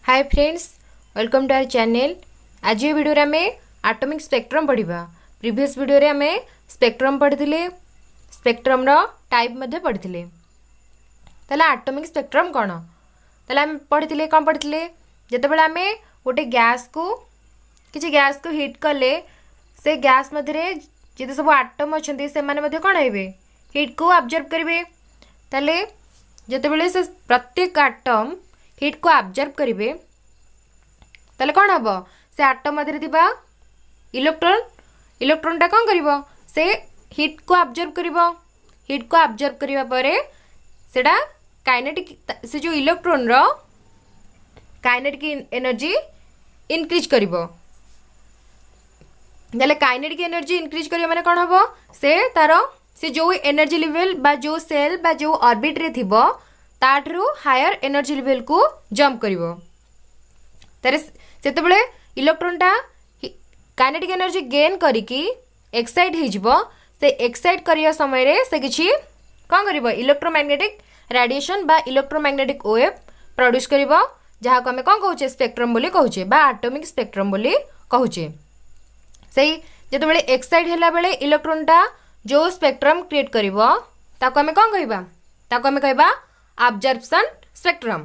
Hi friends, welcome to our channel. आज ये video आम एटॉमिक स्पेक्ट्रम पढ़ा। प्रीवियस वीडियो रे आम स्पेक्ट्रम पढ़ी, स्पेक्ट्रम रो टाइप मध्य पढ़ी। ताला एटॉमिक स्पेक्ट्रम कौन ताला आम पढ़ी कौन पढ़ी जितेबाला आम गोटे गैस को किसी गैस को हिट कले से गैस मध्य जिते सब आटम अच्छा से मैंने कौन हे हिट को ऑब्जर्व करेंगे। ताले जितेबाला से प्रत्येक आटम हिट को ऑब्जर्व करेंगे ताले कौन हम से आटम मध्य थिबा इलेक्ट्रॉनटा कौन करिवो से हिट को ऑब्जर्व करिवो। हिट को ऑब्जर्व करिवा परे सेडा काइनेटिक से जो इलेक्ट्रॉन रो काइनेटिक एनर्जी इंक्रीज करिवो। जले काइनेटिक एनर्जी इंक्रीज करियो माने कौन हम से तारो से जो एनर्जी लेवल बा जो सेल बा जो ऑर्बिट रे थिबो ताठरू हायर एनर्जी लेवल को जंप करिवो। तारे सेतेबेले इलेक्ट्रॉनटा काइनेटिक एनर्जी गेन करिकी एक्साइट हो जिवो। से एक्साइट करिया समय रे से किछि कोन करिवो इलेक्ट्रोमैग्नेटिक रेडिएशन बा इलेक्ट्रोमैग्नेटिक वेव प्रोड्यूस करिवो, जहा को हमें कोन कहूचे स्पेक्ट्रम बोली कहूचे बा एटॉमिक स्पेक्ट्रम बोली कहूचे। सेही जेतेबेले एक्साइट हैला बेले इलेक्ट्रॉनटा जो स्पेक्ट्रम क्रिएट करिवो ताको हमें कोन कहबा ताको हमें कहबा ऑब्जर्वेशन स्पेक्ट्रम।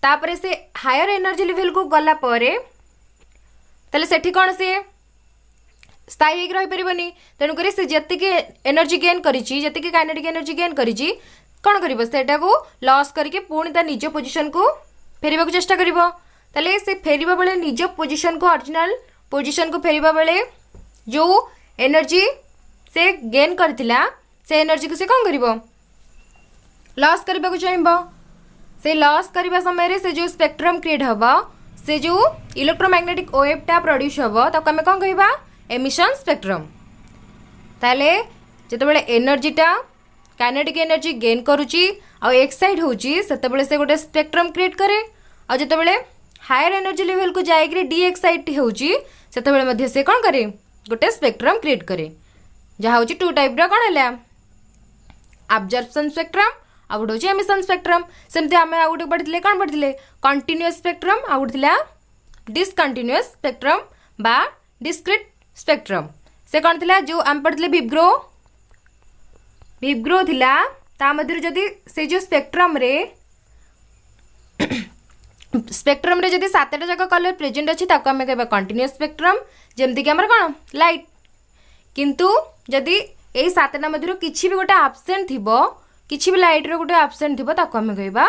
तापरे से हायर एनर्जी लेवल को गला परे तले सेठी कौन से स्थायी होकर रही परिबनी। तेणु करी से जति के एनर्जी गेन करिछि जति के काइनेटिक एनर्जी गेन करिछि कौन करिवो सेटा को लॉस करके पुणी ता निज पोजीशन को फेरिबा को चेष्टा करिवो। तले से फेरिबा बेले निज पोजीशन को ओरिजिनल पोजीशन को फेरिबा बेले जो एनर्जी से गेन करथिला से एनर्जी को से कौन करिवो लॉस करबा को चाहिबो। से लॉस करबा समय रे से जो स्पेक्ट्रम क्रिएट हबो से जो इलेक्ट्रोमैग्नेटिक वेवटा प्रोड्यूस हबो ताको हमें कोन कहबा एमिशन स्पेक्ट्रम। ताले जेतेबेले एनर्जीटा काइनेटिक एनर्जी गेन करूची आ एक्साइट होची सेतेबेले से गोटे स्पेक्ट्रम क्रिएट करे। आ जेतेबेले हायर एनर्जी लेवल को जाइकरी डी एक्साइट होची सेतेबेले मध्ये से कोन करे गोटे स्पेक्ट्रम क्रिएट करे, जहा होची टू टाइप रा कोन हला ऑब्जर्वेशन स्पेक्ट्रम आ गोटे होची एमिशन स्पेक्ट्रम। सेमते आमे आ गोटे पढ़िले कोन पढ़िले कंटीन्यूअस स्पेक्ट्रम आ गोटे थिला डिसकंटीन्यूअस स्पेक्ट्रम बा डिस्क्रीट स्पेक्ट्रम। से कोन थिला जो आम पढ़िले विवग्रो थिला ता मध्यरु जदी से जो स्पेक्ट्रम रे जदी सातटा जगह कलर प्रेजेंट अछि ताको आमे कहबा कंटीन्यूअस स्पेक्ट्रम, जेमति कि हमर कोन लाइट। किंतु जदी एई सातटा मध्यरु किछि भी गोटे एब्सेंट थिबो किछि भी लाइट रो गोटे एब्सेंट थिबो ताको हमें कहबा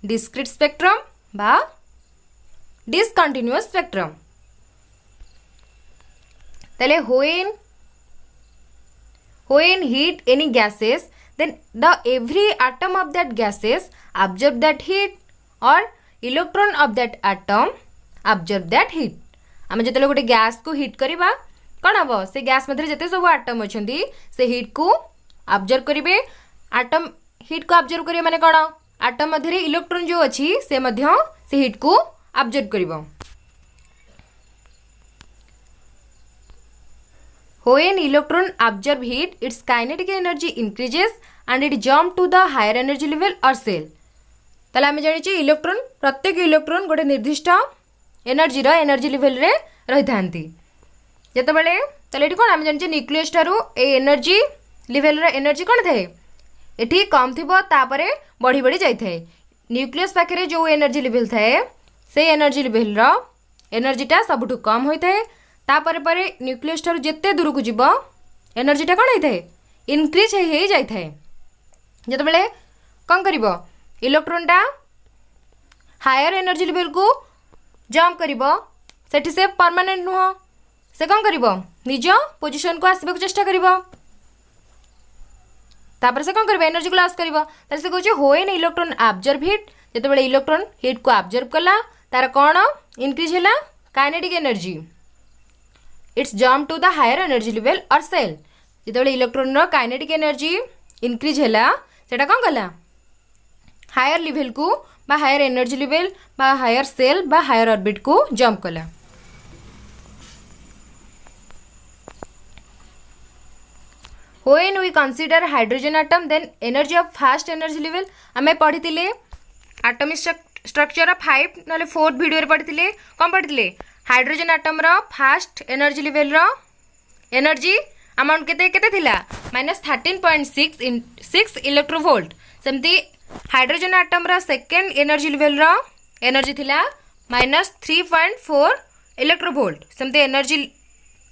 डिस्क्रीट स्पेक्ट्रम बा डिसकंटीन्यूअस स्पेक्ट्रम। तले when heat any gases then the every atom of that gases absorb that heat or electron of that atom absorb that heat। आमे जतले गोटे गैस को हीट करिबा कोन हबो से गैस मधे जते सब एटम अछंती से हीट को ऑब्जर्व करिवे। एटम हीट को ऑब्जर्व करिवे माने कोन एटम मधे इलेक्ट्रॉन जो अछि से मध्य से हीट को observe करिवो। When electron absorb heat its kinetic energy increases and it jump to the higher energy level or cell। ताले आमे जानि छि इलेक्ट्रॉन प्रत्येक इलेक्ट्रॉन गोटे निर्दिष्ट एनर्जी लेवल रे रहि थांती। जेतेबेले ताले एठी कोन आमे जानि छि न्यूक्लियस टारू ए एनर्जी लेवल रे एनर्जी कोन थाए एठी कम थिबो तापरे बढ़ी बढ़ी जाई थाए। न्यूक्लियस पाखरे जो एनर्जी लेवल थाए से एनर्जी लेवल रो एनर्जीटा सबठु कम होई थाए। तापरे परे न्यूक्लियस ठारू जेते दूर को जीवो एनर्जीटा कोन होई थाए इंक्रीज हे जाई थाए। जेतेबेले कोन करिवो इलेक्ट्रॉनटा हायर एनर्जी लेवल को जंप करिवो सेठी से परमानेंट नुह से कोन करिवो निज पोजीशन को आसीबा को चेष्टा करिवो। तापर से कोन करिवो एनर्जी को लॉस करिवो। तार से कहूची होएन इलेक्ट्रॉन ऑब्जर्व हीट जेतेबेले इलेक्ट्रॉन हीट को ऑब्जर्व कला तार कोन इंक्रीज हैला kinetic energy its jump to the higher energy level or shell. जेतेबेले इलेक्ट्रॉन रो काइनेटिक एनर्जी इंक्रीज हैला सेटा कोन कला हायर लेवल को बा हायर एनर्जी लेवल बा हायर सेल बा हायर ऑर्बिट को जंप कला। When we consider hydrogen atom then energy of first energy level आमे पढ़ी ationic स्ट्रक्चर 5 ना 4th वीडियो पढ़ी कौन पढ़ी हाइड्रोजन आटम रो फास्ट एनर्जी लेवल रो एनर्जी अमाउंट केते थिला -13.6 इलेक्ट्रोवोल्ट सेमती हाइड्रोजन आटम रो सेकेंड एनर्जी लेवल रो एनर्जी थिला -3.4 इलेक्ट्रोवोल्ट सेमती energy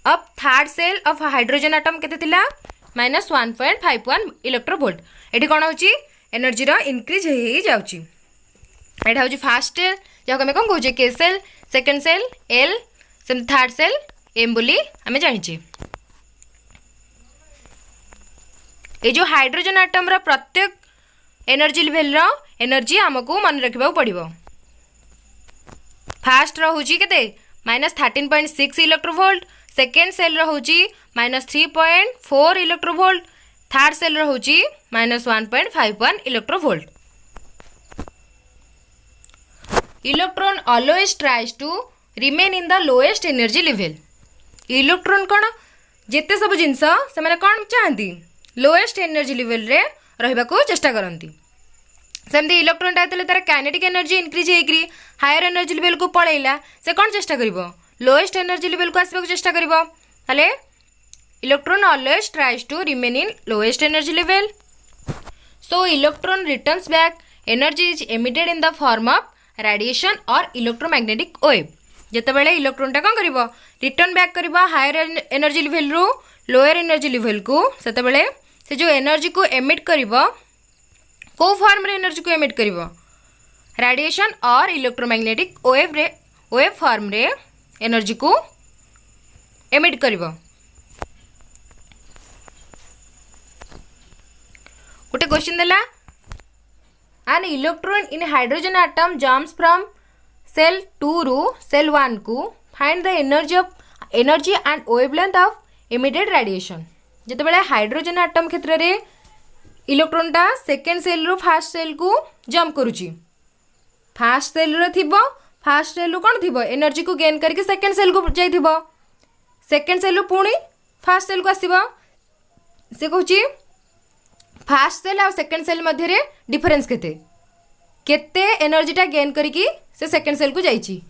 of third shell of hydrogen atom केते थिला -1.51 इलेक्ट्रोवोल्ट एटी कौन होची एनर्जी रो इंक्रीज हो जाउची एटा होची फास्ट सेल जहाँ आम कौन कहे के सेल सेकेंड सेल एल से थर्ड सेल एम बोली आम जाचे ये जो हाइड्रोजन आटम रो प्रत्येक एनर्जी लेवल रो एनर्जी आमको मन रखा पड़ो फास्ट रोचे के -13.6 इलेक्ट्रोवोल्ट सेकेंड सेल रोचे -3.4 इलेक्ट्रोवोल्ट थर्ड सेल रोचे -1.51 electronvolt electron always tries to remain in the lowest energy level electron कौन जिते सब जिनस से कौन चाहती लोएस्ट एनर्जी लेवल रे रहिबा को चेष्टा करती सेमती इलेक्ट्रॉन टाइम तार काइनेटिक एनर्जी इंक्रीज होगी हायर एनर्जी लेवल को पलैला से कौन चेष्टा करिवो लोएस्ट एनर्जी लेवल को आसवा चेष्टा करिवो ताले electron always tries to remain in lowest energy level so electron returns back energy is emitted in the form of radiation or electromagnetic wave जितेबाला इलेक्ट्रॉन टा कौन करिवो रिटर्न बैक करिवो हायर एनर्जी लेवल रू लोअर एनर्जी लेवल को सेतेबाला से जो एनर्जी को एमिट करिवो को फॉर्म रे एनर्जी को emit करिवो radiation or electromagnetic wave form रे एनर्जी को एमिट करिवो गोटे क्वेश्चन देला an electron in hydrogen atom jumps from cell 2 ru cell 1 को find the energy and wavelength of emitted radiation जितेबाला हाइड्रोजन आटम क्षेत्र रे इलेक्ट्रॉन टा सेकेंड सेल रु फास्ट सेल को जंप करुची फास्ट सेल रो थिबो फास्ट सेल रु कोन थिबो एनर्जी को गेन करके सेकेंड सेल को जाई थिबो सेकेंड सेल रु पुणी फास्ट सेल को आसीबो से कहूची फास्ट सेल और सेकेंड सेल मध्य डिफरेन्स केते एनर्जीटा गेन करिकी से सेकेंड सेल को जाइची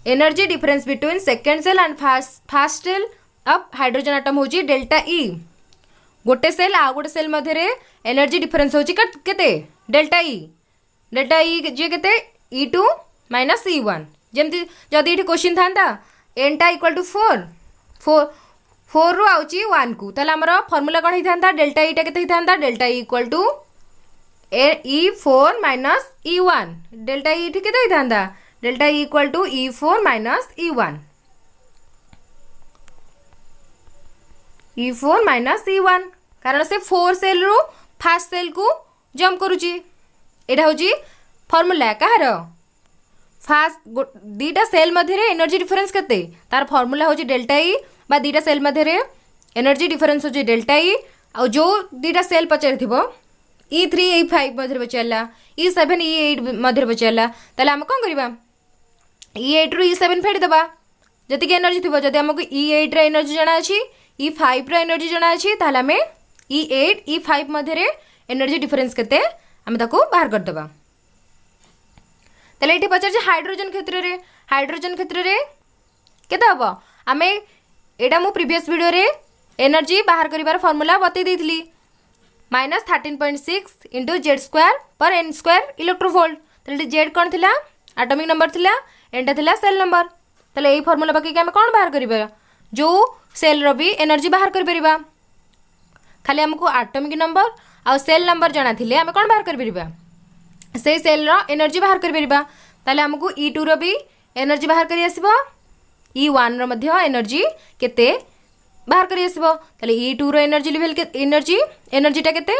energy difference between second shell and first shell of hydrogen atom होची डेल्टा ई गोटे सेल आ गोटे सेल मध्य एनर्जी डिफरेन्स होची केते डेल्टा ई जे केते E2 माइनस E1 जमती जदि ये क्वेश्चन था एन टा इक्वल टू 4 रु आउची 1 को ताले हमर फार्मूला कोन हिथांता डेल्टा ई टा केते हिथांता delta E equal to E4 minus E1 delta E केते हिथांता delta E equal to E4 minus E1 E4 minus E1 कारण से 4 सेल रु फास्ट सेल को जंप करूची एटा होची फार्मूला कहार फास्ट दीटा सेल मध्य एनर्जी डिफरेन्स केते तार फार्मूला होची डेल्टा ई बा दीटा सेल मध्य एनर्जी डिफरेन्स होची डेल्टा ई आ जो दीटा सेल पचार थिबो E3 E5 मध्य पचारला E7 E8 मध्य पचारला ताले हम कोन करबा E8 रु E7 फेडी दबा जति के एनर्जी थिबो जदि हमको E8 रे एनर्जी जणा अछि E5 रे एनर्जी जणा अछि ताले हमें E8 E5 मध्य एनर्जी डिफरेन्स केते हम ताको बाहर कर दबा ताले एठी पचार हाइड्रोजन क्षेत्र रे केते हबो आमे एटा मु प्रीवियस वीडियो रे एनर्जी बाहर करिवार फार्मूला बतै देइथली -13.6 इंटू जेड स्क्वायर पर एन स्क्वायर इलेक्ट्रोवोल्ट ताले जेड कोन थिला एटॉमिक नंबर थिला एनटा थिला सेल नंबर ताले एई फार्मूला बाकी हम कोन बाहर करिबा जो सेल रो भी एनर्जी बाहर कर परिबा खाली हमको एटॉमिक नंबर आ सेल नंबर जाना थिले हम कोन बाहर कर परिबा से सेल रो एनर्जी बाहर कर परिबा ताले हमको E2 रो भी एनर्जी बाहर करी आसीबो E1 रो मध्य एनर्जी केते बाहर करी आसीबो ताले E2 रो एनर्जी लेवल के एनर्जीटा केते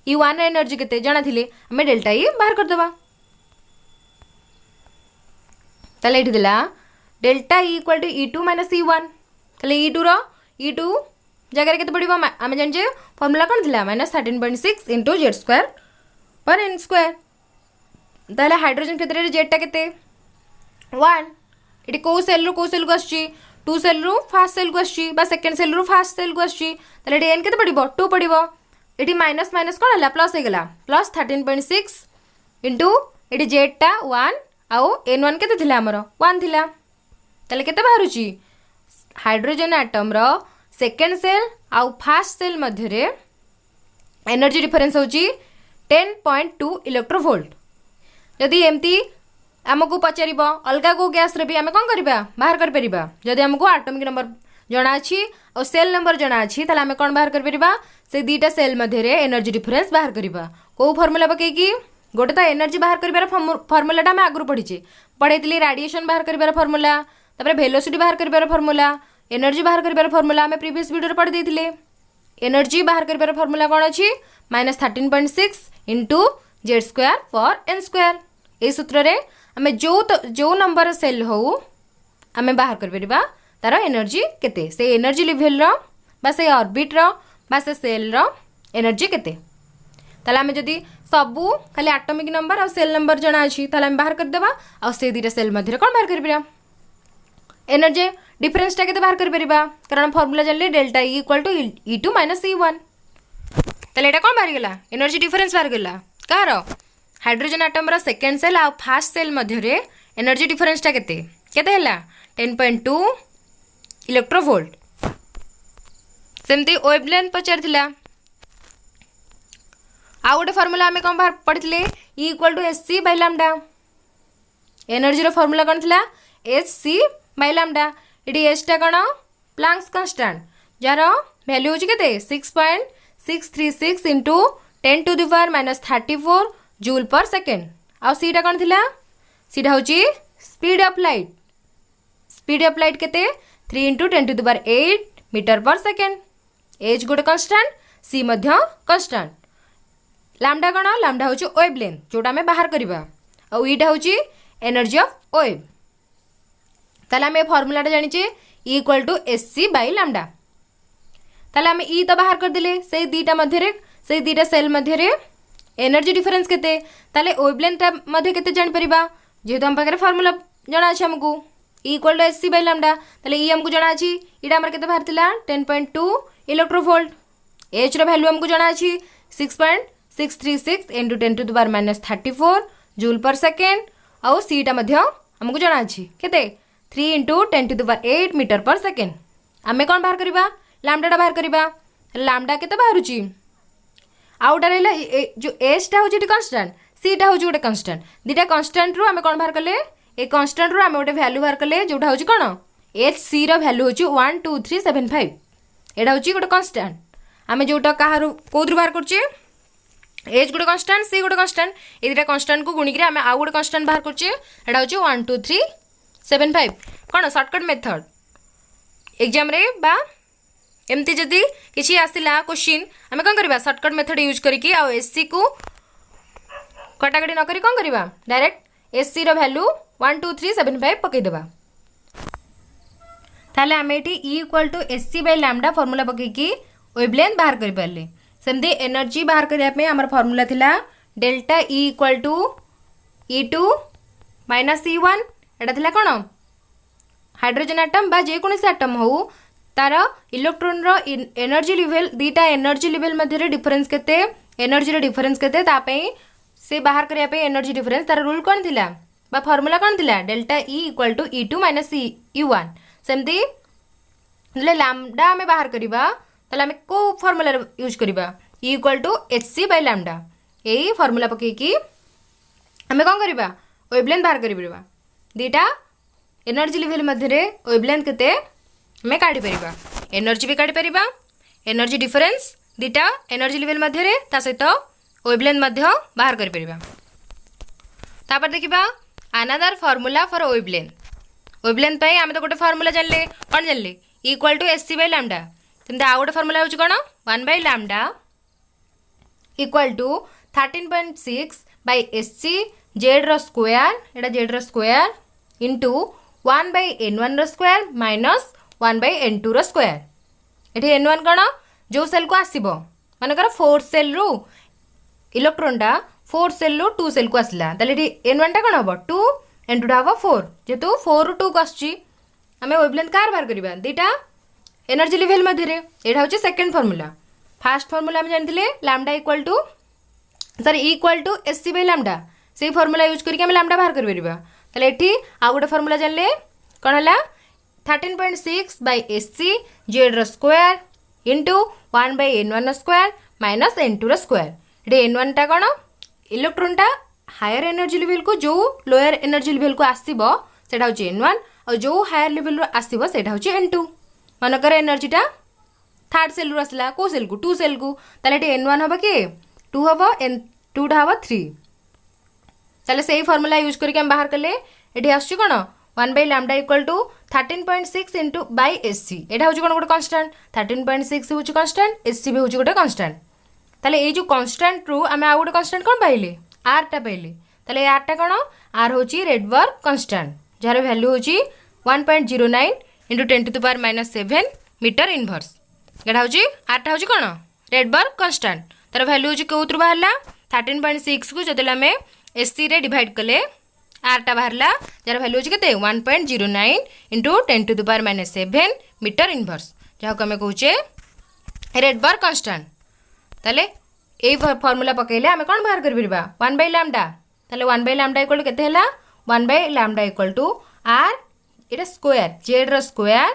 E1 रो एनर्जी केते जाना थिले हम डेल्टा ई बाहर कर दबा ताले एठी दिला delta E equal to E2 minus E1 ताले E2 जगह केते पड़िबो हम जानजे फार्मूला कोन थिला -13.6 इंटू जेड स्क्वायर पर एन स्क्वायर ताले हाइड्रोजन क्षेत्र रे जेड टा केते 1 इटी को सेल को आछी 2 सेल रु फास्ट सेल को आछी बा सेकंड सेल रु फास्ट सेल को आछी ताले एटी एन केते पड़िबो 2 पड़िबो एटी माइनस माइनस कोन हला प्लस हे गला प्लस 13.6 इंटू ये जेडटा 1 आउ N1 केते थिला हमर 1 थिला ताले केते बाहरुची हाइड्रोजन एटम रो सेकेंड सेल आउ फर्स्ट सेल मध्य रे एनर्जी डिफरेंस होची 10.2 इलेक्ट्रोवोल्ट। जदि एमती आमको पचार अलग को गैस रे भी आम कौन करवा बाहर कर परिबा जदि आमको एटॉमिक नंबर जना अछि और सेल नंबर जना अछि ताले आम कौन बाहर कर परिबा से दीटा सेल मध्य रे एनर्जी डिफरेंस बाहर करबा को फार्मूला पकेकी गोटे तो एनर्जी बाहर कर फार्मूलाटा आम आगु पढ़ी रेडिएशन बाहर कर फार्मूला तापर वेलोसिटी बाहर कर फार्मूला एनर्जी बाहर कर फार्मूला आम प्रीवियस वीडियो पढ़ी देथिले। एनर्जी बाहर कर फार्मूला कौन अच्छी -13.6 into Z square for N square. ये सूत्र रे आम जो नंबर सेल हो आम बाहर कर तार एनर्जी केते से एनर्जी लेवल रो बा से ऑर्बिट रो बा से सेल रो एनर्जी केते ताले आम जदि सबू खाली एटॉमिक नंबर और सेल नंबर जना अछि ताले आम बाहर कर देबा और से दीटा सेल मध्य कौन बाहर कर एनर्जी डिफरेंसटा केते बाहर कर परिबा कारण फार्मूला जानले delta E equal to E2 minus E1 ताले एटा कौन बाहर गेला एनर्जी डिफरेंस बाहर गेला कार हाइड्रोजन एटम रो सेकेंड सेल आ फर्स्ट सेल मध्य रे एनर्जी डिफरेंसटा केते केते हला 10.2 इलेक्ट्रोवोल्ट। सेमती वेवलेंथ पचारथिला आ गोटे फार्मूला आम कौन बाहर पढ़ी E equal to Hc by lambda energy रो फार्मूला कौन थिला Hc बाय लैम्डा इडी एसटा कौन प्लांक्स कांस्टेंट जार वैल्यू होची केते 6.636 into 10 to the power -34 joule per second आ सीटा कौन थिला सीटा होची स्पीड ऑफ लाइट केते 3 into 10 to the power 8 metre per second. एज गोटे कांस्टेंट सी मध्य कांस्टेंट लैम्डा कौन लैम्डा होची वेवलेंथ जोटा में बाहर करबा आ ईटा होची एनर्जी ऑफ वेव ताले आम फॉर्मूलाटा जानिचे E equal to Hc by lambda ताले आम E तो बाहर कर दिले से दीटा मध्य रे से दीटा सेल मध्य रे एनर्जी डिफरेंस केते ताले वेवलेंथटा मध्य केते जानि परिबा जेहेतु हम पाखरे फार्मूला जना अछि हमकु E equal to Hc by lambda ताले E हमकु जना अछि इडा हमर केते बाहर थिला 10.2 इलेक्ट्रोवोल्ट। H रो वैल्यू हमकु जना अछि 6.636 into 10 to the power -34 joule per second और C टा मध्य हमकु जना अछि केते 3 into 10 to the power 8 metre per second. आमे कौन बाहर करबा लैम्डाटा बाहर करबा लैम्डा केते बाहरुची आउटा रहला जो एस टा होची कांस्टेंट सी टा होची गोटे कांस्टेंट दीटा कांस्टेंट रो आमे कौन बाहर करले ए कांस्टेंट रो आमे गोटे वैल्यू बाहर करले जोटा होची कोन एच सी रो वैल्यू होची 12375 एडा होची गोटे कांस्टेंट आमे जोटा काहारु कोद्रु बाहर करचे एच गोटे कांस्टेंट सी गोटे कांस्टेंट ए दीटा कांस्टेंट को गुणी करे आमे आ गोटे कांस्टेंट बाहर करचे एडा होची 12375 कौन सर्टकट मेथड एग्जाम रे बा एमती जदि किसी आसिला क्वेश्चन आम कौन करबा सर्टकट मेथड यूज करके आ एससी को कटाकटी न करी कौन करबा डायरेक्ट एससी रो वैल्यू 12375 पकई देबा ताले आम एठी E equal to Hc by lambda formula पकई की वेवलेंथ बाहर कर परले सेमती एनर्जी बाहर करिया पे हमर फार्मूला थिला delta E equal to E2 minus E1 एटा थिला कोन हाइड्रोजन एटम बा जे कोनोसी एटम हो तार इलेक्ट्रॉन रो एनर्जी लेवल दीटा एनर्जी लेवल मध्य डिफरेंस केते एनर्जी रो डिफरेंस केते ता पे से बाहर करिया पे एनर्जी डिफरेंस तार रूल कोन थिला बा फार्मूला कोन थिला delta E equal to E2 minus E1 सेमती ले लैम्डा में बाहर करिबा तले हम को फार्मूला यूज करिबा E equal to Hc by lambda एई फार्मूला पके की हमें कोन करिबा वेवलेंथ बाहर करिबा दीटा एनर्जी लेवल मध्य रे वेवलेंथ केते हमें काढी परिबा एनर्जी भी काढी परिबा एनर्जी डिफरेंस दीटा एनर्जी लेवल मध्य रे ता सहित वेवलेंथ मध्य बाहर करि परिबा तापर देखिबा अनदर फार्मूला फॉर वेवलेंथ पे हम तो गोटे फार्मूला जानले कोन जानले E equal to Hc by lambda तंदे आ गोटे फार्मूला होची कोन 1 by lambda equal to 13.6 by Hc Z रो स्क्वायर एटा जेड रो स्क्वायर इंटू 1 बाय n1 रो स्क्वायर माइनस 1 बाय n2 रो स्क्वायर एठी n1 कोन जो सेल को आसीबो माने कर 4 सेल रो इलेक्ट्रॉन टा 4 सेल रो 2 सेल को आसला तले एठी n1 टा कोन हबो 2 n2 टा हबो 4 जेतु 4 रो 2 को आछी हमें वेवलेंथ कार बाहर करबा दीटा एनर्जी लेवल मध्य रे एटा होची सेकंड फार्मूला फर्स्ट फार्मूला हम जानथिले lambda equal to sorry E equal to Hc by lambda से फर्मूला यूज करके आम लैम्डा बाहर कर परिबा ताले एठी आ गोटे फर्मूला जानले कोन हला 13.6 by SC Z रो square into 1 by N1 square minus N2 रो स्क्वायर ये N1 टा कोन इलेक्ट्रॉन टा हायर एनर्जी लेवल को जो लोअर एनर्जी लेवल को आसीबो सेटा होची N1 और जो हायर लेवल रो आसीबो सेटा होची N2 मनकर एनर्जी टा थर्ड सेल रो आसला को सेल को 2 सेल को ताले एटी N1 हबो के 2 हबो N2 टा हबो 3 ताले सेही फार्मूला यूज करके हम बाहर करले एटी आछी कोन 1 by lambda equal to 13.6 into by SC एटा होची कोन गोटे कांस्टेंट 13.6 होची कांस्टेंट SC भी होची गोटे कांस्टेंट ताले ए जो कांस्टेंट रु हमें आ गोटे कांस्टेंट कोन पाइले r टा पाइले ताले r टा कोन r होची रेडबर्ग कांस्टेंट जार वैल्यू होची 1.09 into 10 to the power minus 7 metre inverse एटा होची r टा होची कोन रेडबर्ग कांस्टेंट तार वैल्यू होची कोउतरु बाहरला 13.6 को जदला में SC रे डिवाइड कले r टा बाहरला जार वैल्यू होची केते 1.09 into 10 to the power minus 7 metre inverse जहा को हमें कहूचे रेडबर्ग कांस्टेंट ताले ए फार्मूला पकेले हमें कोन बाहर कर परबा 1 by lambda ताले 1 by lambda इक्वल टू केते हला 1 by lambda equal to r एटा स्क्वायर z रो square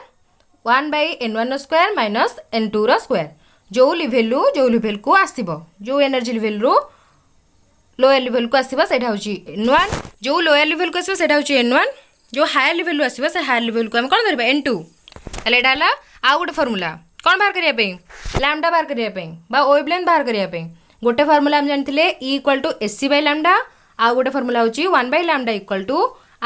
1 by n1 square minus n2 रो स्क्वायर जो लेवल को आसीबो जो एनर्जी लेवल रो लोअर लेवल को आसीबा सेटा होची n1 जो लोअर लेवल को आसीबा सेटा होची n1 जो हायर लेवल रो आसीबा से हायर लेवल को हम कोन करबा n2 ताले एटा हला आ गोटे फार्मूला कोन बाहर करिया पे लैम्डा बाहर करिया पे बा वेवलेंथ बाहर करिया पे गोटे फार्मूला हम जानथिले E = SC by lambda आ गोटे फार्मूला होची 1 by lambda =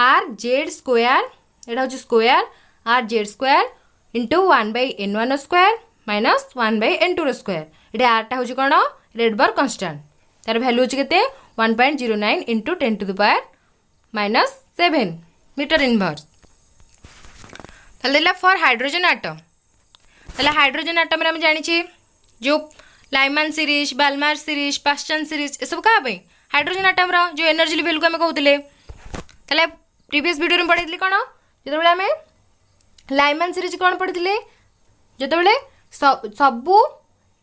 r z square एटा होची square r z square into 1 by n1 square minus 1 by n2 square Etah r टा होची कोन रेडबर्ग कांस्टेंट तार वैल्यू होची केते 1.09 into 10 to the power minus 7 metre inverse ताले फॉर हाइड्रोजन एटम ताले hydrogen atom रे हम जानि छी जो Lyman series Balmer series Paschen series ए सब का पे हाइड्रोजन एटम रो जो एनर्जी लेवल को हम कहउतले ताले प्रीवियस वीडियो रे पढितली कोन जते बेले हमें लाइमन सीरीज कोन पढितले जते बेले सबु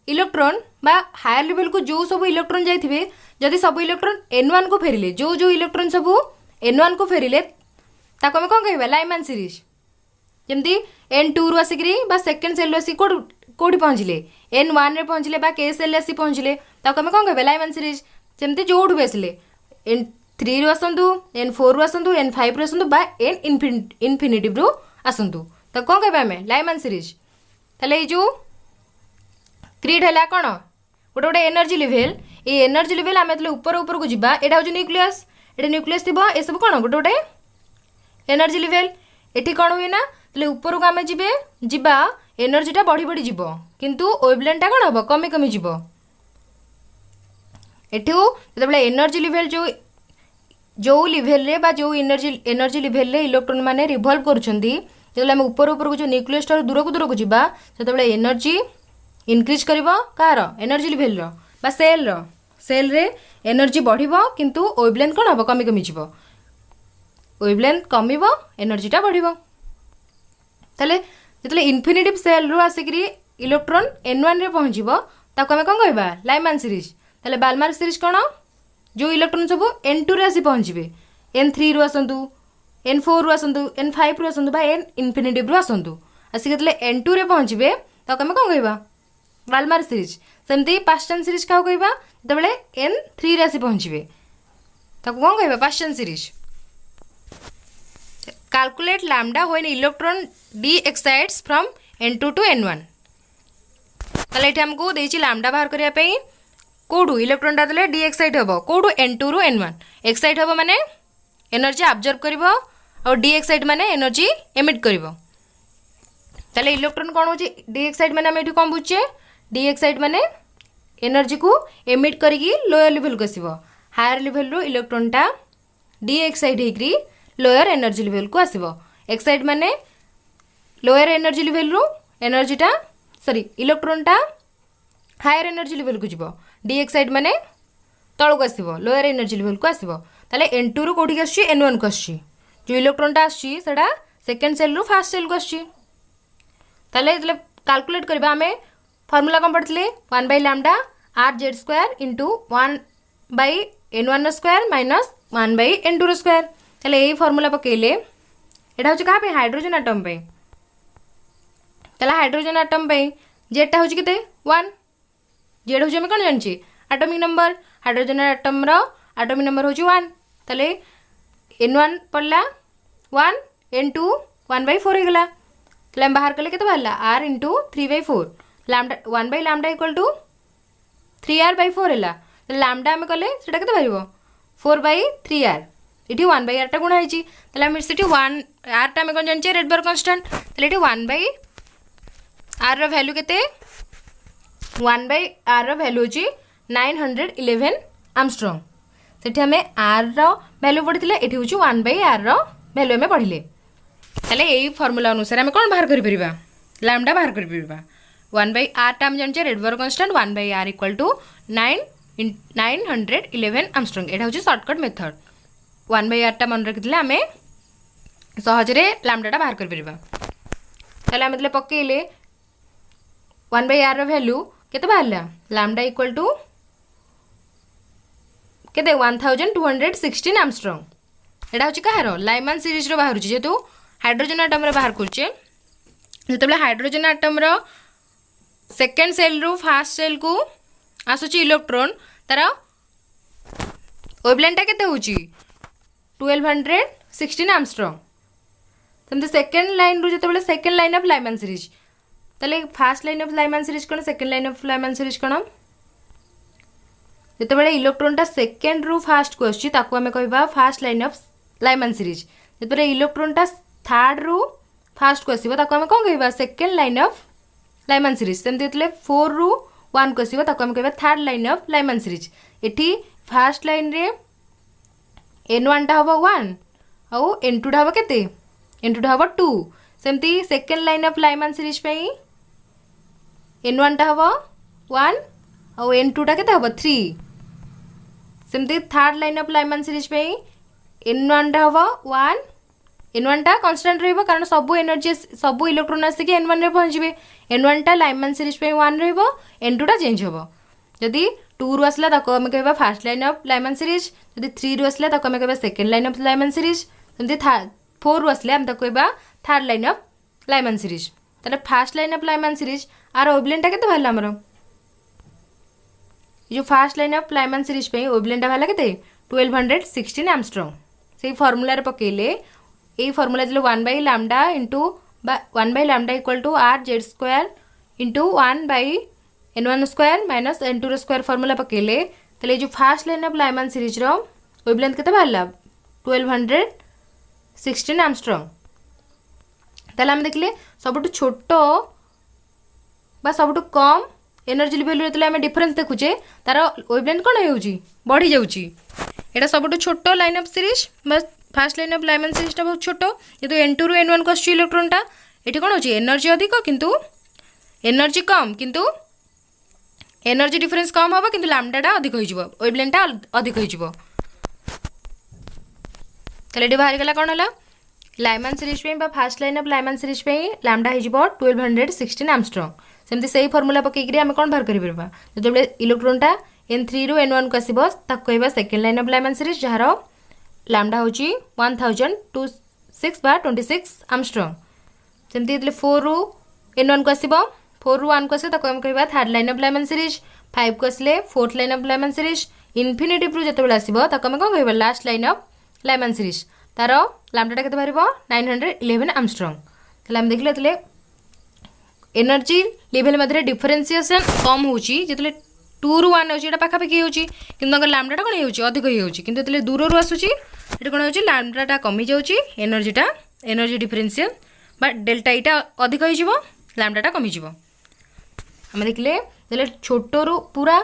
इलेक्ट्रॉन बा हायर लेवल को जो सब इलेक्ट्रॉन जाइथिबे जदि सब इलेक्ट्रॉन n1 को फेरिले जो इलेक्ट्रॉन सब n1 को फेरिले ताको हम कोन कहबा लाइमन सीरीज जेमती n2 रु आसिकरी बा सेकंड सेल आसी कोडी पहुंचले n1 रे पहुंचले बा k सेल आसी पहुंचले ताको हम कोन कहबा लाइमन सीरीज जेमती जोडु बेसले n3 रु आसंतु n4 रु आसंतु n5 रु आसंतु बा n इंफिनिटी रु आसंतु त कोन कहबा हमें लाइमन सीरीज तले जो क्रिएट हला कोन गोटे गोटे energy level A energy level आम जो ऊपर ऊपर को जीवा एटा हो न्यूक्लियस एटा न्यूक्लियस थी ए सब कौन गोटे गोटे एनर्जी लेवल एटी कौन हुए ना तले ऊपर को आम जीवा एनर्जीटा बढ़ी बढ़ी जीव किंतु वेवलेंथ कौन हम कमी कमी जीव एठू जो एनर्जी लेवल जो लेवल रे बा जो एनर्जी लेवल रे इलेक्ट्रॉन माने रिवॉल्व करूछंती जो आम ऊपर ऊपर को जो न्यूक्लियस ठार दूर को जीवा सेतबेले एनर्जी इनक्रीज करिवो कार एनर्जी लेवल रो बा सेल रे एनर्जी बढ़िवो किंतु वेवलेंथ कोन हबो कमी कमी जीवो वेवलेंथ कमिवो एनर्जीटा बढ़िवो तले जतले infinitive cell row आसिकरी electron n1 रे पहुंचीबो ताको हम कोन कहबा लाइमन सीरीज तले बाल्मार सीरीज कोन जो इलेक्ट्रॉन सब n2 रे आसी पहुंचीबे n3 रो आसंतु n4 रो आसंतु n5 रो आसंतु बा n इन्फिनिटिव रो आसंतु आसिक जतले n2 रे पहुंचीबे ताको हम कोन कहबा बाल्मार सीरीज सेमती पास्टन सीरीज क्या कहबा जतबेले n3 रे आसी पहुंचीबे ताको कोन कहबा Paschen series calculate lambda when electron de-excites from n2 to n1 तले एठी हमको देछि लैम्डा बाहर करिया पई कोडू इलेक्ट्रॉन टा तले डी एक्साइट हबो कोडू n2 रु n1 एक्साइट हबो माने एनर्जी अब्जॉर्ब करिवो और डी एक्साइट माने एनर्जी एमिट करिवो तले इलेक्ट्रॉन कोन होछि डी एक्साइट माने हम एठी कोन बुझे डी एक्साइट माने एनर्जी को एमिट करिकी लोअर लेवल को आसीबो हायर लेवल रो इलेक्ट्रॉन टा डी एक्साइट हेकरी लोअर एनर्जी लेवल को आसीबो एक्साइट माने लोअर एनर्जी लेवल रो एनर्जी टा सॉरी इलेक्ट्रॉन टा हायर एनर्जी लेवल को जीवो डी एक्साइट माने तळ को आसीबो लोअर एनर्जी लेवल को आसीबो ताले n2 रो कोठी आछि n1 को आछि जो इलेक्ट्रॉन टा आछि सेटा सेकंड सेल रो फर्स्ट सेल को आछि ताले जले कैलकुलेट करबा हमें फार्मूला कौन पढ़ते 1 by lambda r z square into 1 by n1 square minus 1 by n2 square ताले यही फॉर्मूला पकेले एटा होची कहा पे हाइड्रोजन एटम पे ताला हाइड्रोजन एटम पे जेटा होची केते 1 जेड होची हम कोन जानची एटॉमिक नंबर हाइड्रोजन एटम रो एटॉमिक नंबर होची 1 ताले n1 पड़ला 1 n2 1 बाई 4 हेगला ताले हम बाहर कले केते बाहरला r * 3 by 4 lambda 1 by lambda equal to 3r by 4 हेला लैम्डा आम कले सेटा केते बाहिबो 4 बाई 3r इठी 1 बाई r टा गुणा हेची ताले हम सेठी 1 r टा हम कोन जानचे रेड बार कांस्टेंट ताले इठी 1 बाई r रो वैल्यू केते 1 बाई r रो वैल्यू होची 911 आर्मस्ट्रांग सेठी हमें r रो वैल्यू पढ़िथिले एठी होची 1 बाई r रो वैल्यू हमें पढ़िले ताले एई फार्मूला अनुसार हमें कोन बाहर करि परिबा लैम्डा बाहर करि परिबा 1 बाई r टा हम जानचे Rydberg constant 1 by r equal to 911 angstrom एटा होची शॉर्टकट मेथड 1 बाई r टा मन रखिथिले हमें सहजरे लैम्डाटा बाहर कर परिबा ताले हम मतलब पकेले 1 बाई r रो वैल्यू केते बाहरला लैम्डा इक्वल टू केते 1216 आर्मस्ट्रांग एटा होची कहारो लाइमन सीरीज रो बाहर जेतु हाइड्रोजन एटम रो बाहर करचे जेतबले हाइड्रोजन एटम रो सेकंड सेल रो फर्स्ट सेल को आसुची इलेक्ट्रॉन तार वेवलेंथ केते होची 1216 आर्मस्ट्रांग तमते सेकंड लाइन रो जेतबले second line of Lyman series तले first line of Lyman series कोन second line of Lyman series कोन जेतबले इलेक्ट्रॉन टा सेकंड रो फर्स्ट को आछी ताको हमें कहबा first line of Lyman series जेतबले इलेक्ट्रॉन टा थर्ड रो फर्स्ट को आसीबो ताको हमें कोन कहबा second line of Lyman series तमते जेतले 4 रो 1 को आसीबो ताको हमें कहबा third line of Lyman series एठी फर्स्ट लाइन रे n1 टा हबो 1 औ n2 टा हबो केते n2 टा हबो 2 सेमती second line of Lyman series पे n1 टा हबो 1 औ n2 टा केते हबो 3 सेमती third line of Lyman series पे n1 टा हबो 1 n1 टा कांस्टेंट रहबो कारण सब एनर्जी सब इलेक्ट्रॉन आसी के n1 रे पहुंचबे n1 टा लाइमन सीरीज पे 1 रहबो n2 टा चेंज हबो जदी 2 रो आसला ताको हम कहबा first line of Lyman series जदी 3 रो आसला ताको हम कहबा second line of Lyman series जदी 4 रो आसले हम ताको कहबा third line of Lyman series ताले first line of Lyman series आर वेवलेंथ केते भाला हमरो जो first line of Lyman series पे वेवलेंथ भाला केते 1216 आर्मस्ट्रांग सेही फार्मूला रे पकेले ए फार्मूला दिले 1 by lambda into 1 by lambda equal to r z square into 1 by n1 square minus n2 square formula पकेले तले जो first line of Lyman series रो वेवलेंथ केते भाला 1216 आर्मस्ट्रांग ताले हम देखले सबटु छोटो बा सबटु कम एनर्जी लेवल रे हम डिफरेंस देखुचे तार वेवलेंथ कोन हेउची बढ़ी जाउची एटा सबटु छोटो लाइन ऑफ सीरीज बस first line of Lyman series टा बहुत छोटो जेतु n2 रो n1 को इलेक्ट्रॉन टा एठी कोन होची एनर्जी अधिक किंतु एनर्जी कम किंतु एनर्जी डिफरेंस कम हबो किंतु लैम्डा टा अधिक होई जिवो वेवलेंथ टा अधिक होई जिवो तले डी बाहर गला कोन हला लाइमन सीरीज पे बा first line of Lyman series पे लैम्डा होई जिवो 1216 आर्मस्ट्रांग सेमती सेही फार्मूला पकेकरी हम कोन बाहर करि परबा जतबे इलेक्ट्रॉन टा n3 रो n1 को आसीबो ताको कहबा second line of Lyman series जहारो लैम्डा होची 1026 बा 26 आर्मस्ट्रांग सेमती इतले 4 रो n1 को आसीबो 4 रो 1 को आसे ताको हम कहबा third line of Lyman series 5 को आसले fourth line of Lyman series infinity रो जतबेला आसीबो ताको हम कोन कहबा last line of Lyman series तारो लैम्डा टा केते बारिबो 911 आर्मस्ट्रांग तले हम देखले तले एनर्जी लेवल मध्य डिफरेंशिएशन कम होची जतले 2 ରୁ 1 होची एटा पाखा पाखी होची किंतु अगर लैम्डा टा कोन होची अधिक होची किंतु तले दूर रो आसुची एटा कोन होची लैम्डा टा कमी जाउची एनर्जी डिफरेंशियल बा डेल्टा इटा अधिक होई जिवो लैम्डा टा कमी जिवो हम देखले तले छोटो रो पूरा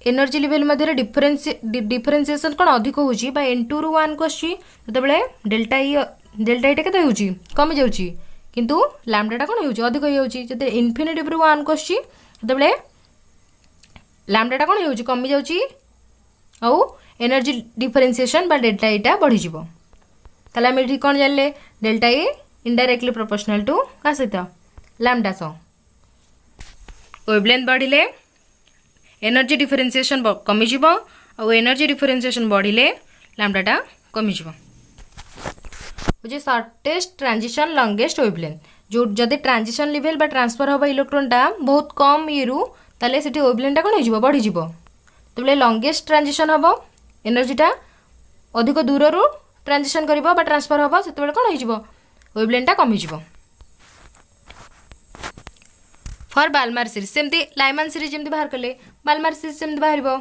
एनर्जी लेवल मध्य डिफरेंशिएशन कोन अधिक होची बा n2 ରୁ 1 को आसी तबले डेल्टा इटा केते होची कमी जाउची किंतु लैम्डा टा कोन होची अधिक होई जते इन्फिनिटिव ରୁ 1 को आसी तबले लैम्डा टा कोन होची कमी जाउची औ एनर्जी डिफरेंशिएशन बा डेल्टा इटा बढ़ी जिवो तले हम एठी कोन जानले delta E indirectly proportional to का सहित लैम्डा सो वेवलेंथ बढ़िले एनर्जी डिफरेंशिएशन कमी जिवो और एनर्जी डिफरेन्सिएशन बढ़िले लैम्डाटा कमिज शॉर्टेस्ट ट्रांजिशन लॉन्गेस्ट वेवलेंथ जो जदि ट्रांजिशन लेवल बा ट्रांसफर हम इलेक्ट्रॉनटा बहुत कम इरु ताले सेठी वेवलेंथटा कोन हो बढ़ी जीवो तबले लॉन्गेस्ट ट्रांजिशन हम एनर्जीटा अधिक दूररू ट्रांजिशन करिवो बा ट्रांसफर हम सेते कोन हो जीवो वेवलेंथटा कमी जीवो फॉर बाल्मार सीरीज सेमती लाइमान सीरीज जमती बाहर कले बाल्मार सीरीज सेमती बाहरिबो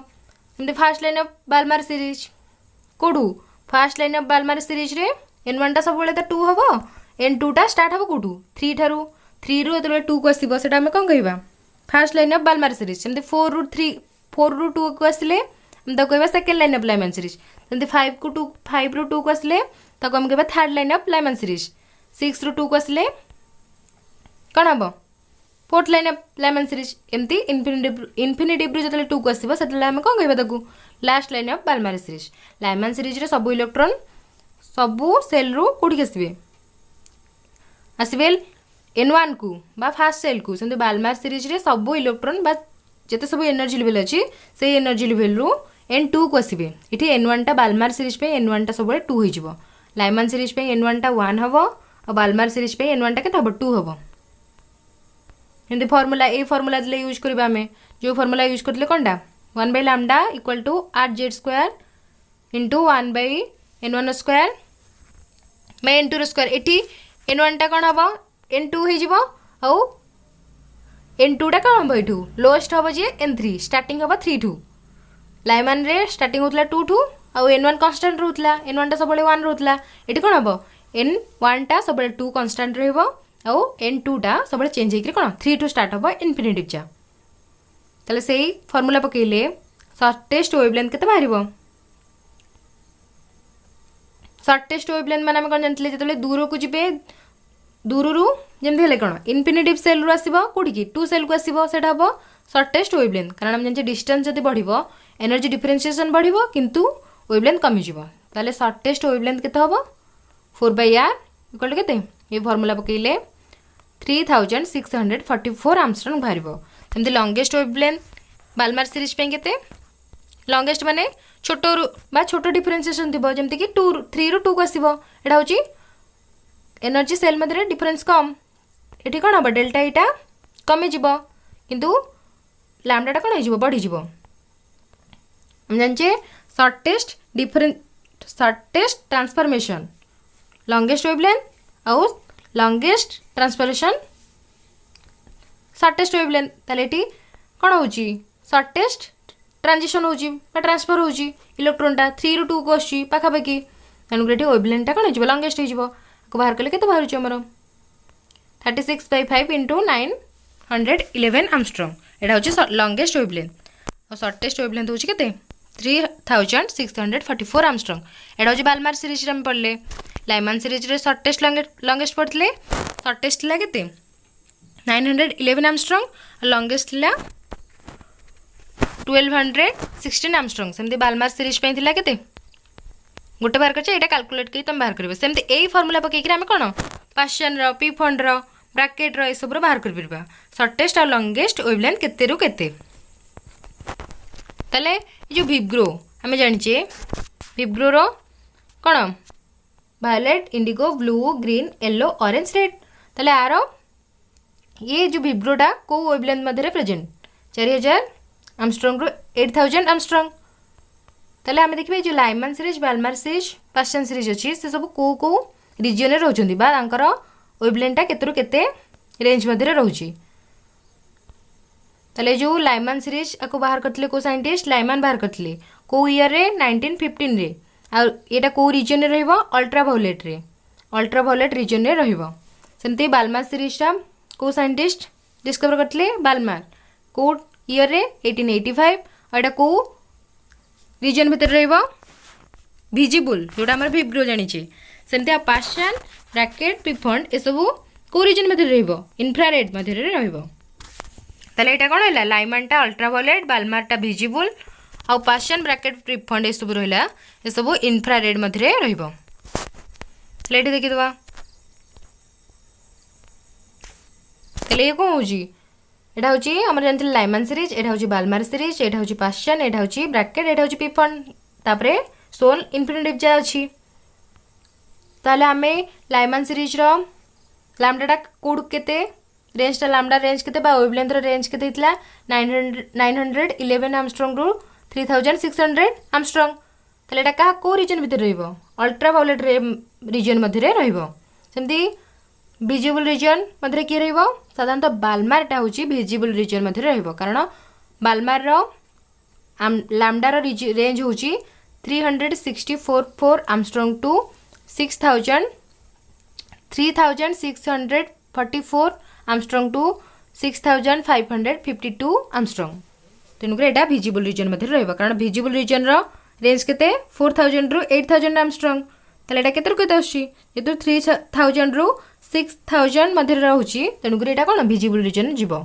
सेमती fast line of Balmer series कोडू fast line of Balmer series रे n1 टा सब तो 2 हबो n2 टा स्टार्ट हबो कोडू 3 ठारू 3 रु एतबे 2 को आसीबो सेटा हम कोन कहबा fast line of Balmer series सेमती 4 रु 2 को आसिले हम तो कहबा सेकंड लाइन ऑफ लाइमान सीरीज सेमती 5 रु 2 को आसिले तो हम कहबा थर्ड लाइन ऑफ लाइमान सीरीज 6 रु 2 को आसिले कोन हबो फोर्थ लाइन ऑफ लाइमान सीरीज एमती इनफिनिटिव रु जतले 2 को आसीबो सेतले हम कोन कहबा ताकू last line of Balmer series Lyman series रे सब इलेक्ट्रॉन सबू सेल रु कोठी आसीबे n1 को बा फास्ट सेल को सेमती बाल्मार सीरीज रे सब इलेक्ट्रॉन बा जते सब एनर्जी लेवल अछि से एनर्जी लेवल रु n2 को आसीबे इठी n1 टा बाल्मार सीरीज पे n1 टा सब 2 होई जिवो लाइमान सीरीज पे n1 टा 1 हबो और बाल्मार सीरीज पे n1 टा केते हबो 2 हबो एंती फार्मूला ए फार्मूला दले यूज करबा हमें जो फार्मूला यूज करले कोनडा 1 by lambda equal to 8z square into 1 by n1 square by n2 square एठी n1 टा कोन हबो n2 हे जिवो औ n2 टा कोन हबो एठू लोएस्ट हबो जे n3 स्टार्टिंग हबो 3 टू लाइमान रे स्टार्टिंग होतला 2 टू औ n1 कांस्टेंट रहउतला n1 टा सबले 1 रहउतला एठी कोन हबो n1 टा सबले 2 कांस्टेंट रहइबो औ n2 टा सबले चेंज हेकरी कोन 3 टू स्टार्ट हबो इन्फिनिटिव जा तले सेही फार्मूला पकेले शॉर्टेस्ट वेवलेंथ केते बाहरिबो शॉर्टेस्ट वेवलेंथ माने हम कोन जानतले जतले दूर को जिबे दूररू जेमते हेले कोन इन्फिनिटिव सेल रु आसीबो कोठी की 2 सेल को आसीबो सेटा हबो शॉर्टेस्ट वेवलेंथ कारण हम जानचे डिस्टेंस जति बढ़िबो एनर्जी डिफरेंशिएशन बढ़िबो किंतु वेवलेंथ कमी जिवो ताले शॉर्टेस्ट वेवलेंथ केते हबो 4/r इक्वल टू केते ये फार्मूला पकेले 3644 आर्मस्ट्रांग बाहरिबो सेमती लॉन्गेस्ट वेवलेंथ बाल्मार सीरीज पे केते लॉन्गेस्ट माने छोटो बा छोटो डिफरेंशिएशन थिबो जेमति कि 3 रु 2 को आसीबो एटा होची एनर्जी सेल मधरे डिफरेंस कम एठी कोन हबो डेल्टा इटा कमी जिवो किंतु लैम्डा टा कोन हो जिवो बढ़ी जिवो हम जानचे शॉर्टेस्ट ट्रांसफॉर्मेशन लॉन्गेस्ट वेवलेंथ और लॉन्गेस्ट ट्रांसफॉर्मेशन शॉर्टेस्ट वेवलेंथ ताले एठी कोन होची शॉर्टेस्ट ट्रांजिशन होची बा ट्रांसफर होची इलेक्ट्रॉनटा 3 रु 2 को आसी पाखा पाखी तनुग्रेटी वेवलेंथटा कोन हो लॉन्गेस्ट हो जिवो को बाहर कले केते बाहर छि हमर 36/5 into 911 आर्मस्ट्रांग एटा होची लॉन्गेस्ट वेवलेंथ और शॉर्टेस्ट वेवलेंथ होची केते 3644 आर्मस्ट्रांग एटा होची बाल्मार सीरीज रे हम पढ़ले लाइमान सीरीज रे शॉर्टेस्ट लॉन्गेस्ट पढ़ले शॉर्टेस्ट ला केते 911 आर्मस्ट्रांग और लॉन्गेस्ट ला 1216 आर्मस्ट्रांग सेमती बाल्मार सीरीज पे थिला केते गोटे बार करछे एटा कैलकुलेट करी तुम बाहर करबे सेमती एई फार्मूला पके कि हम कोन पाशन रो पी फंड रो ब्रैकेट रो ए सब रो बाहर कर परबा शॉर्टेस्ट और लॉन्गेस्ट वेवलेंथ केते रु केते तले जो विब्रो हमें जानिचे विब्रो रो कोन violet indigo blue green yellow orange red तले आरो ये जो विब्रोटा को वेवलेंथ मध्य प्रेजेंट 4000 आर्मस्ट्रांग रु 8000 आर्मस्ट्रांग ताले आमे देखिबे जो लाइमान series Balmer series Paschen series अछि से सब को रीजन रे रहउछन्ती बा तांकर वेवलेंथटा केतरु केते रेंज मध्ये रहउछि ताले जो लाइमान सीरीज आको बाहर करतले को साइंटिस्ट लाइमान बाहर करतले को ईयर रे 1915 रे आ एटा को रीजन रे रहइबो अल्ट्रा वायलेट रीजन रे रहइबो सेमती बाल्मार सीरीजटा को साइंटिस्ट डिस्कवर करतले बाल्मार को ईयर रे 1885 एटा को रीजन भीतर रहइबो विजिबल जोटा हमर विब्रो जानिचे सेमती पाशन ब्रैकेट पिफंड ए सब को रीजन मध्ये रहइबो इंफ्रारेड मध्ये रहइबो ताले एटा कोन हैला लाइमानटा अल्ट्रावायलेट बाल्मारटा विजिबल आ पाशन ब्रैकेट पिफंड ए सब रहला ए सब इंफ्रारेड मध्ये रहइबो ताले एठी देखि दबा ताले को होजी एटा होची हमर जानथिल लाइमान सीरीज, एटा होची बाल्मार सीरीज, एटा होची पास्चन, एटा होची ब्रैकेट, एटा होची पिफन, तापरे सोल इन्फिनिटिव जा अछि। ताले आमे लाइमान सीरीज रो लैम्डाटा कोड केते रेंज टा लैम्डा रेंज केते बा वेवलेंथ रो रेंज केते हितला 911 एंगस्ट्रॉम रु 3600 एंगस्ट्रॉम। ताले एटा का को रीजन भितर रहइबो अल्ट्रा वायलेट रीजन मध्ये रे रहइबो। सेमती विजिबल रीजन मध्ये की रहइबो साधारणतः बाल्मार टा होची विजिबल रीजन मध्ये रहइबो, कारण बाल्मार रो लैम्डा रो रेंज होची 364 angstrom to 3644 angstrom to 6552 angstrom. तेणुक एटा विजिबल रीजन मध्ये रहइबो, कारण विजिबल रीजन रो रेंज केते 4000 रु 8000 एंगस्ट्रॉम। ताले एटा केतर केते आछी जेतु 3000 रु 6000 मध्ये रहउची, तेणुक एटा कोन विजिबल रीजन जीवो।